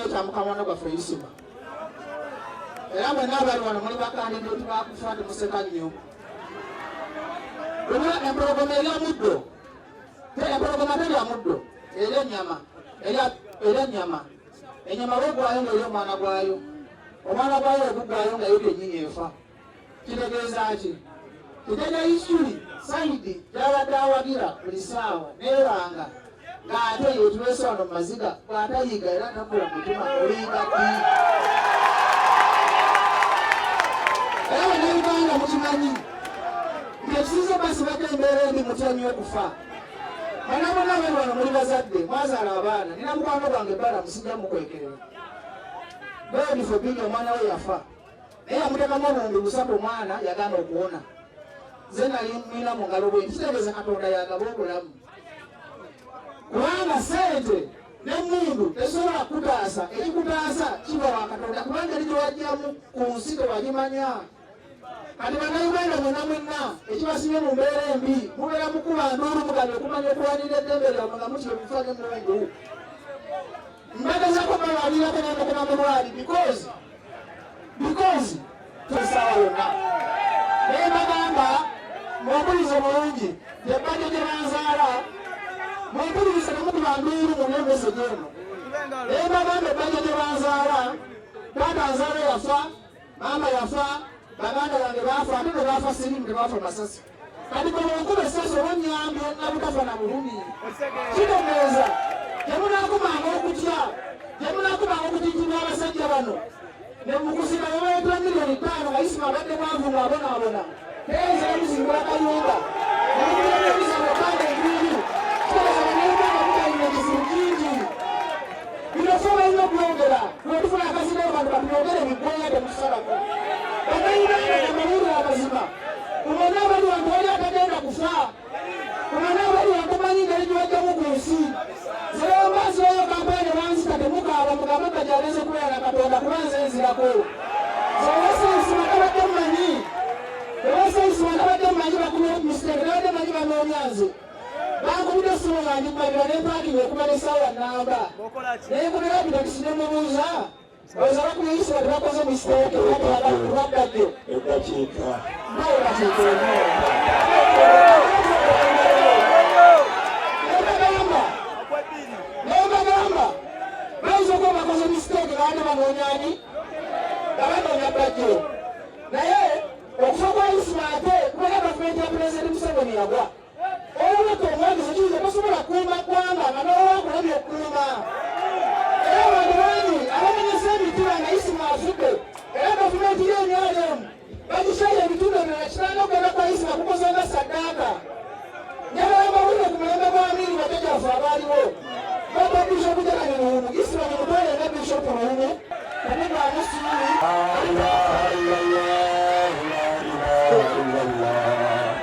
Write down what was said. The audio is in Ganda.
nnyo kya mukamwana gwaffe Yusufu. Era mwenna abali wano muli bakandide tubakufa temuseka nnyo. Empologoma erya muddo. Empologoma terya muddo. Erya ennyama. Erya ennyama. Ennyama bwegwayo ng'erya omwana gwayo. Omwana gwayo ogugwayo nga yo kennyini efa. Kitegeeza ki? Kitegeeza Isuli Saidi gy'abadde awagira buli ssaawa neeranga ng'ate yeetuleese wano mu maziga bw'atayiga era takula mutima olinga ddi. Era bannayuganda mukimanyi ng'ekisinze basibadde embeera embi mutya nnyo okufa. Bonna bonna bali wano muli bazadde mwazaala abaana nina mukwano gwange ebbala musijja mukwekerera. Beebifo bbiri omwana we yafa naye yamuteekamu obuwumbi 3 omwana yagaana okuwona. Nze nali nina mu ngalo bwe kitegeeza Katonda yagaba obulamu. Kubanga ssente n'emmundu tesobola kutaasa, ekikutaasa kiba wa Katonda kubanga eri gyewajjamu ku nsi tewagimanya. Kati bannayuganda mwenna ekibasibye mu mbeera embi mubeera mukuba nduulu mugabe okumanya okuwanira eddembe lyammwe nga mutyo mufa n'emmundu. Mbagezako balabirako n'emukuma mu lwali because tosaawa yonna. Naye bagamba mwempulirize bulungi ebbajjo gye banzaala mwempulirize temukuba nduulu mu myembesejo eno. Naye bagamba ebbajjo gye banzaala taata nzaala yafa, maama yafa, baganda bange baafa ate ne baafa sirimu tebaafa masasi. Kati bwe bwenkuba essasi olw'ennyambye nabutafa na bulumi. Kitegeeza temunaakumanga okutya, temunaakumanga okutiitirwa abasajja bano. Ne mukusika babayetula miliyoni 5 nga Isima abadde mwanvu ng'abonaabona. Teeza emuzimbula kayumba. Nemukuleeteza bokanda enviiri. Kitegeeza bannayuganda mutayina ekizibu kingi. Bino ffe balina okwogera. Bwetufuna akazina abantu batubyogere biggwenya temutusalako. Bannayuganda namawulire amazima. Kumona abali wantu wali atagenda kufa. Kumona abali wantu manyi ngeri gyebajjamu ku nsi. Zeyombazireyo kampaani banzita temukaaba mugambe bajaleze kubeera na Katonda kuba nze nzirako. Zewasensima tabadde mmanyi. Ewasensima tabadde mmanyi bakuba mistake tabadde mmanyi banoonya nze. Bankubidde essimu nga ndimmalira ne mpaakinga okuba n'essaawa nnamba. Naye kubera bitakisi ne mubuuza oza bakuba Isima tebakoze mistake baddadde. Eddakiika. Nawe bakiika ennyo. Bayinza okuba bakoze mistake nga banoonyaani nga banoonya bbajjo. Naye okufa kwa Isima ate kubera gavumenti ya Pulezidenti Museveni yagwa. Olwekyo omwogezi kiyinza tasobola kukuuma ggwanga nga n'owakulabye okukuuma. Era abantu bangi abamenyesa emitima nga Isima afudde era gavumenti y'enyalemu bagishaye ebitundu ebirala kitanda okugenda kwa Isima kukoze nga saddaaka. Njagala mbawulire ku mulembe gwa Amini bajjajjaffe abaaliwo. Baba Bishop Jagani Isima ni mutwale nga Bishop Ruhumu. Kaniba amusimu.